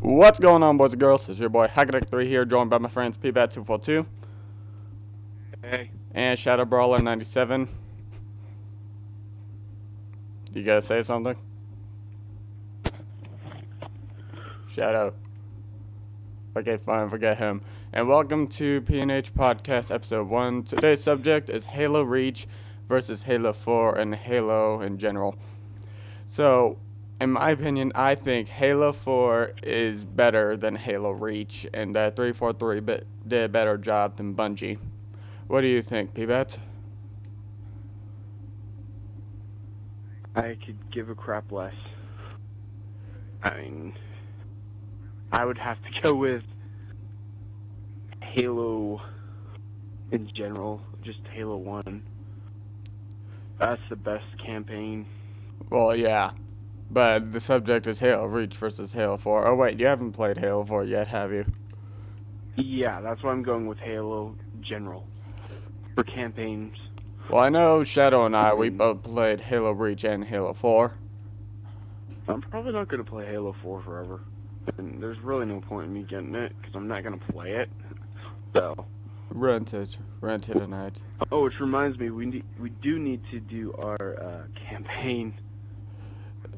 What's going on, boys and girls? It's your boy Hackadeck3 here, joined by my friends PBAT242 Hey. and Shadow Brawler 97. You gotta say something? Shadow. Okay, fine, forget him. And welcome to PNH Podcast Episode 1. Today's subject is Halo Reach versus Halo 4 and Halo in general. So, in my opinion, I think Halo 4 is better than Halo Reach, and that 343 did a better job than Bungie. What do you think, P-Bats? I could give a crap less. I mean, I would have to go with Halo in general, just Halo 1. That's the best campaign. Well, yeah, but the subject is Halo Reach versus Halo 4. Oh, wait, you haven't played Halo 4 yet, have you? Yeah, that's why I'm going with Halo general for campaigns. Well, I know Shadow and we both played Halo Reach and Halo 4. I'm probably not going to play Halo 4 forever. And there's really no point in me getting it, because I'm not going to play it. So. Rent it tonight. Oh, which reminds me, we do need to do our campaign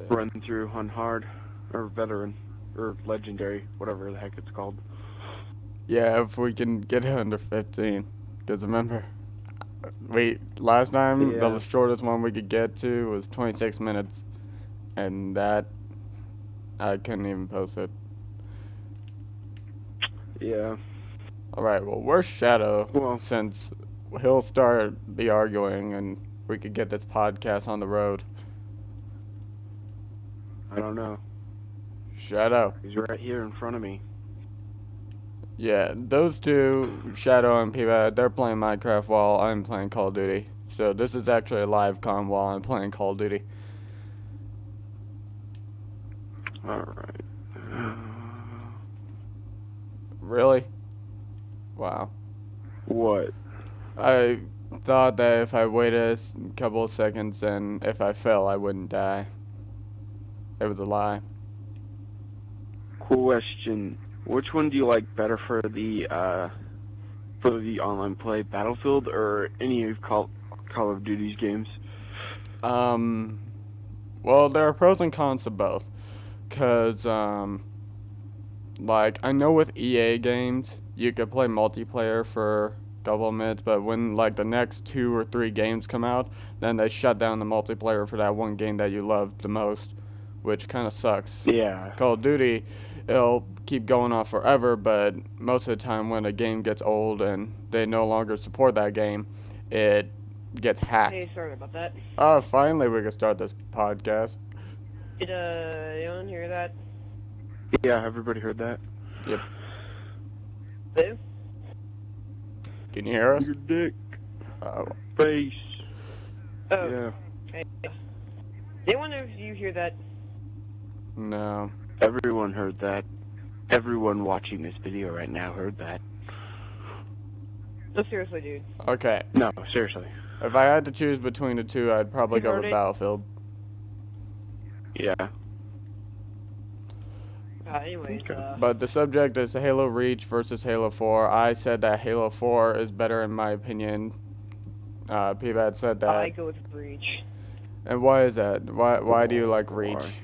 run through on hard, or veteran, or legendary, whatever the heck it's called. Yeah, if we can get it under 15. Because remember, last time the shortest one we could get to was 26 minutes. And that, I couldn't even post it. Yeah. Alright, well, where's Shadow? Since he'll start the arguing and we could get this podcast on the road. I don't know. Shadow. He's right here in front of me. Yeah, those two, Shadow and P-Bat, they're playing Minecraft while I'm playing Call of Duty. So this is actually a live con while I'm playing Call of Duty. Alright. Really? Wow. What? I thought that if I waited a couple of seconds and if I fell, I wouldn't die. It was a lie. Question. Which one do you like better for the online play, Battlefield or any of Call of Duty's games? Well, there are pros and cons to both. Cause, like, I know with EA games, you could play multiplayer for a couple of minutes, but when, like, the next 2 or 3 games come out, then they shut down the multiplayer for that one game that you loved the most, which kind of sucks. Yeah. Call of Duty, it'll keep going on forever, but most of the time when a game gets old and they no longer support that game, it gets hacked. Hey, sorry about that. Oh, finally we can start this podcast. Did anyone hear that? Yeah, everybody heard that? Yep. Hello? Can you hear us? Your dick. Face. Oh. Yeah. Hey. Did anyone of you hear that? No. Everyone heard that. Everyone watching this video right now heard that. No, seriously, dude. Okay. No, seriously. If I had to choose between the two, I'd probably You go heard with it? Battlefield. Yeah. Anyways, But the subject is Halo Reach versus Halo 4. I said that Halo 4 is better in my opinion. P-Bat said that. I go with Reach. And why is that? Why do you like Reach?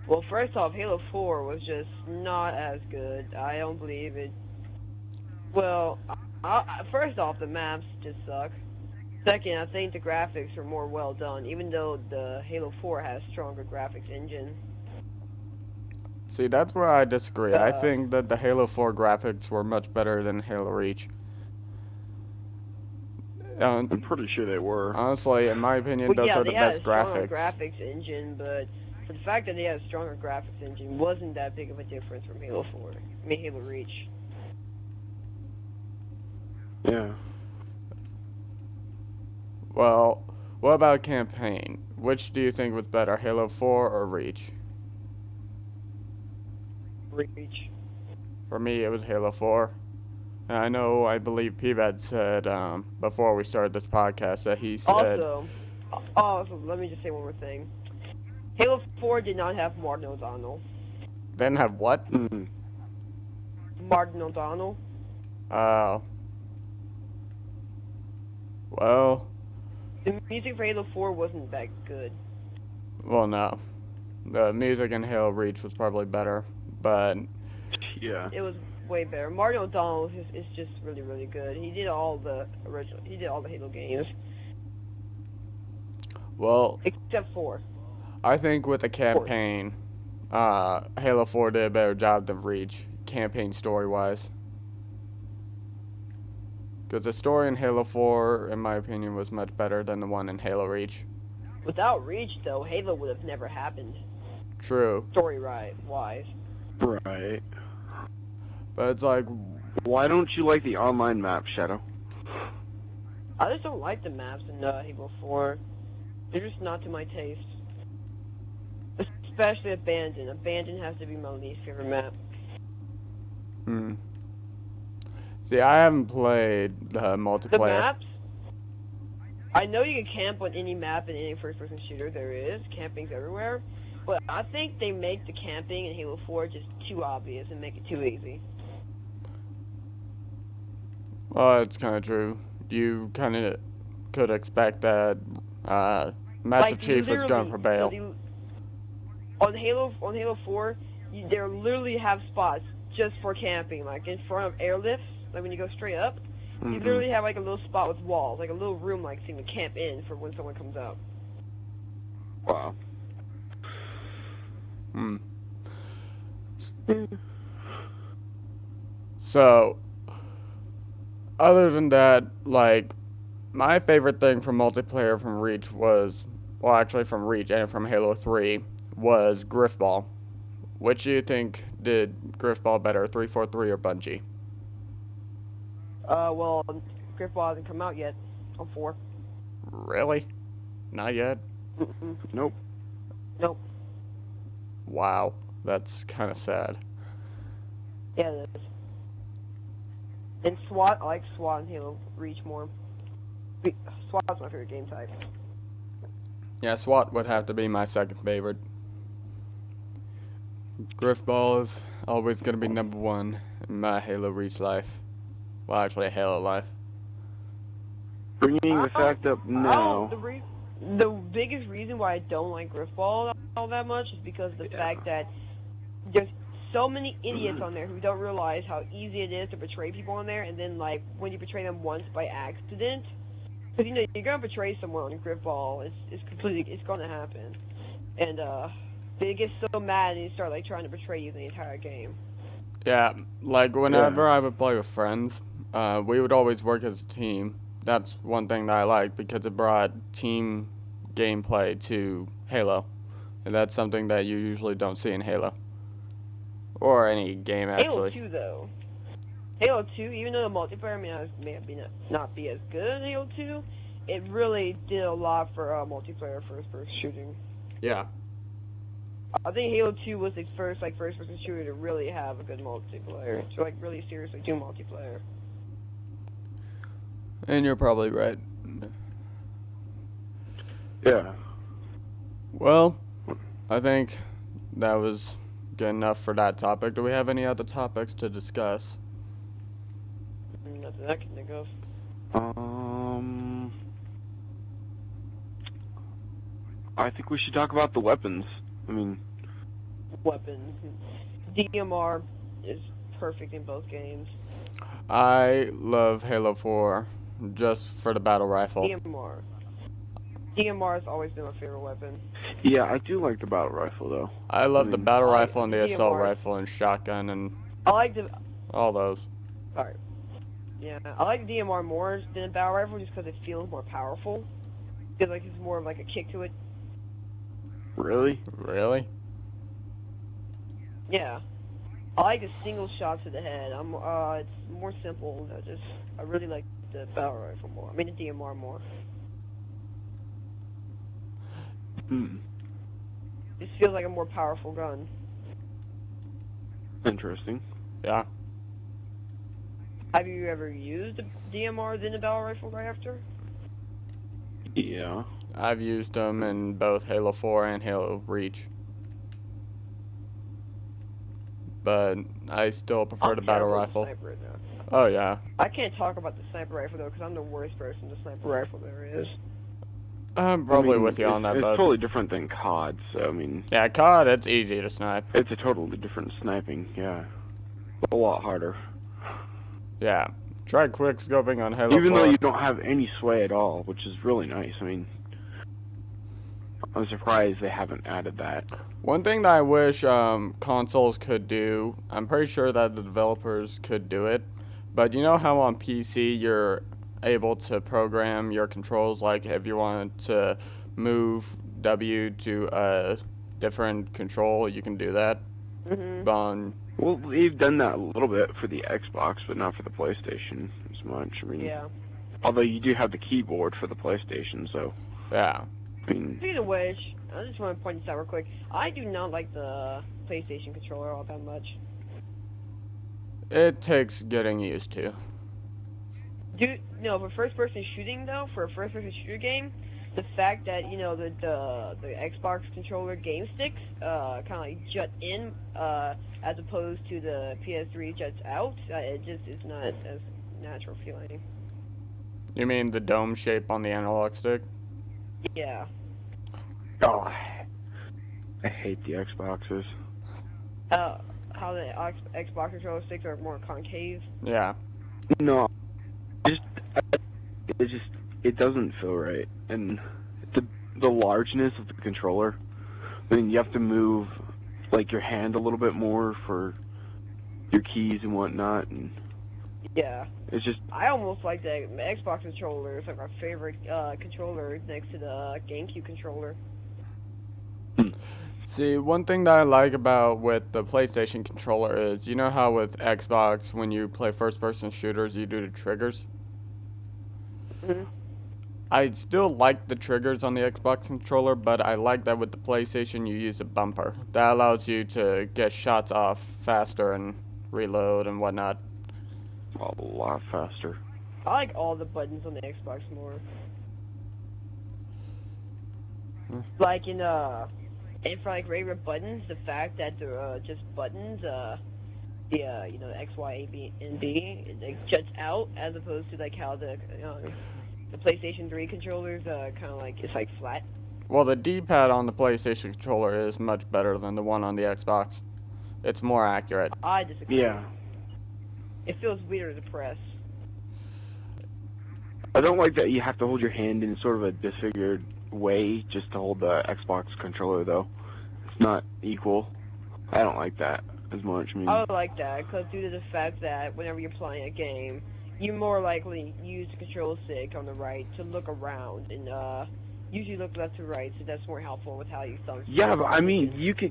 Well, first off, Halo 4 was just not as good. I don't believe it. Well, first off, the maps just suck. Second, I think the graphics are more well done, even though the Halo 4 has stronger graphics engine. See, that's where I disagree. I think that the Halo 4 graphics were much better than Halo Reach. I'm pretty sure they were. Honestly, in my opinion, those are the best graphics. Graphics engine, but for the fact that they had a stronger graphics engine wasn't that big of a difference from Halo 4. I mean, Halo Reach. Yeah. Well, what about campaign? Which do you think was better, Halo 4 or Reach? Reach. For me, it was Halo 4. And I believe P-Bad said before we started this podcast that he said... Also, let me just say one more thing. Halo 4 did not have Martin O'Donnell. Didn't have what? Mm. Martin O'Donnell. Oh. Well, The music for Halo 4 wasn't that good. well, no. The music in Halo Reach was probably better, but Yeah. It was way better. Martin O'Donnell is just really, really good. He did all the Halo games well, except 4. I think with the campaign, Halo 4 did a better job than Reach, campaign story-wise. Because the story in Halo 4, in my opinion, was much better than the one in Halo Reach. Without Reach, though, Halo would have never happened. True. Wise. Right. But it's like, Why don't you like the online map, Shadow? I just don't like the maps in Halo 4. They're just not to my taste. Especially Abandon. Abandon has to be my least favorite map. See, I haven't played the multiplayer. The maps? I know you can camp on any map in any first-person shooter there is. Camping's everywhere. But I think they make the camping in Halo 4 just too obvious and make it too easy. Well, it's kind of true. You kind of could expect that Master Chief was going to prevail. On Halo 4, they literally have spots just for camping, like in front of airlifts, like when you go straight up. You literally have like a little spot with walls, like a little room-like thing to camp in for when someone comes out. Wow. So, other than that, like, my favorite thing from multiplayer from Reach was, well, actually from Reach and from Halo 3, was Griffball. Which do you think did Griffball better, 343 or Bungie? Well, Griffball hasn't come out yet on 4. Really? Not yet? Nope. Nope. Wow. That's kind of sad. Yeah, it is. And SWAT, I like SWAT and Halo Reach more. SWAT's my favorite game type. Yeah, SWAT would have to be my second favorite. Griffball is always going to be number one in my Halo Reach life. Well, actually, Halo life. Bringing the fact up now. The biggest reason why I don't like Griffball all that much is because of the fact that there's so many idiots on there who don't realize how easy it is to betray people on there, and then, like, when you betray them once by accident, because, you know, you're going to betray someone on Griffball, it's going to happen. And, they get so mad and they start, like, trying to betray you the entire game. Yeah, like, whenever I would play with friends, we would always work as a team. That's one thing that I like, because it brought team gameplay to Halo. And that's something that you usually don't see in Halo. Or any game, actually. Halo 2, though. Halo 2, even though the multiplayer may not be as good as Halo 2, it really did a lot for multiplayer first-person shooting. Yeah. I think Halo 2 was the first first-person shooter to really have a good multiplayer. To, like, really seriously do multiplayer. And you're probably right. Yeah. Well, I think that was good enough for that topic. Do we have any other topics to discuss? Nothing I can think of. I think we should talk about the weapons. I mean, Weapons. DMR is perfect in both games. I love Halo 4 just for the battle rifle. DMR has always been my favorite weapon. yeah, I do like the battle rifle though. I love the battle I- rifle and the assault DMR. rifle and shotgun and I like the all those. Yeah, I like the DMR more than the battle rifle just because it feels more powerful. Feels like it's more of like a kick to it. Really? Really? Yeah. I like the single shot to the head. It's more simple. I really like the battle rifle more. I mean the DMR more. It feels like a more powerful gun. Interesting. Yeah. Have you ever used the DMR than the battle rifle right after? Yeah. I've used them in both Halo 4 and Halo Reach. but I still prefer the battle terrible rifle. Sniper, though. Oh yeah. I can't talk about the sniper rifle though, because I'm the worst person to sniper rifle there is. I'm probably with you on that, It's bud. totally different than COD, so I mean, Yeah, COD, it's easy to snipe. it's a totally different sniping, yeah. A lot harder. Yeah. Try quick scoping on Halo Even 4. though you don't have any sway at all, which is really nice. I mean, I'm surprised they haven't added that. One thing that I wish consoles could do, I'm pretty sure that the developers could do it, but you know how on PC you're able to program your controls, like if you wanted to move W to a different control, you can do that. Mhm. But Well, they've done that a little bit for the Xbox, but not for the PlayStation as much. I mean, Yeah. although you do have the keyboard for the PlayStation, so yeah. I mean, Speaking of which, I just want to point this out real quick. I do not like the PlayStation controller all that much. It takes getting used to. No, for first-person shooting though, for a first-person shooter game, the fact that the Xbox controller game sticks kind of like jut in as opposed to the PS3 juts out, it just is not as natural feeling. You mean the dome shape on the analog stick? Yeah. oh, I hate the Xboxes. How the Xbox controller sticks are more concave. Yeah. No, it doesn't feel right, and the largeness of the controller. I mean, you have to move like your hand a little bit more for your keys and whatnot, and Yeah. it's just I almost like the Xbox controller. It's like my favorite controller next to the GameCube controller. See, one thing that I like about with the PlayStation controller is, you know how with Xbox, when you play first-person shooters, you do the triggers? Mhm. I still like the triggers on the Xbox controller, but I like that with the PlayStation, you use a bumper. That allows you to get shots off faster and reload and whatnot. a lot faster. I like all the buttons on the Xbox more. Like and for like regular buttons, the fact that they're just buttons, the X, Y, A, B, and B, it juts out as opposed to like how the PlayStation 3 controllers kind of like it's like flat. Well, the D-pad on the PlayStation controller is much better than the one on the Xbox. It's more accurate. I disagree. Yeah, It feels weird to press. I don't like that you have to hold your hand in sort of a disfigured way just to hold the Xbox controller, though. It's not equal. I don't like that as much. I mean, I don't like that because due to the fact that whenever you're playing a game, you more likely use the control stick on the right to look around and usually look left to right, so that's more helpful with how you thumb. yeah, but I mean, you can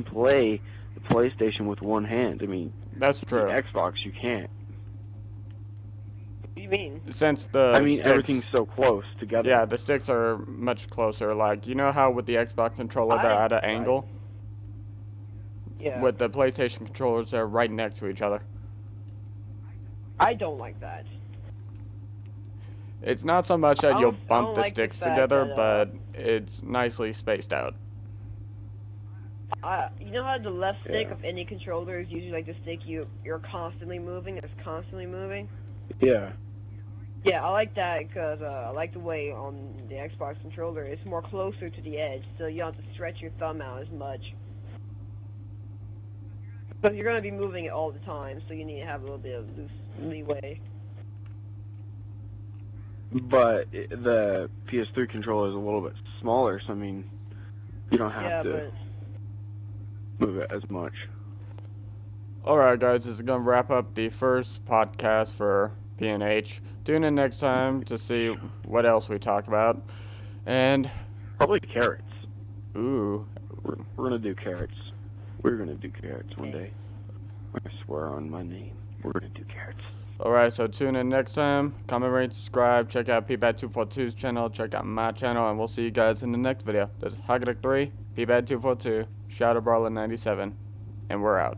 play the PlayStation with one hand. I mean, That's true. the Xbox you can't. What do you mean? Since the I mean, sticks, everything's so close together. yeah, the sticks are much closer. Like, you know how with the Xbox controller they're at an angle? Yeah. With the PlayStation controllers, they're right next to each other. I don't like that. It's not so much that I you'll don't bump the like the sticks fact together, that, but it's nicely spaced out. You know how the left stick Yeah. of any controller is usually like the stick you're constantly moving. It's constantly moving. Yeah. Yeah, I like that because I like the way on the Xbox controller it's more closer to the edge, so you don't have to stretch your thumb out as much. Because you're going to be moving it all the time, so you need to have a little bit of loose leeway. But the PS3 controller is a little bit smaller, so I mean, you don't have to move it as much. Alright, guys, this is going to wrap up the first podcast for PNH. Tune in next time to see what else we talk about. And, Probably carrots. ooh, We're gonna do carrots. We're gonna do carrots one day. I swear on my name. We're gonna do carrots. alright, so tune in next time. Comment, rate, subscribe. Check out PBAD242's channel. Check out my channel, and we'll see you guys in the next video. This is Hagrick3, PBAD242, Shadow Brawler 97, and we're out.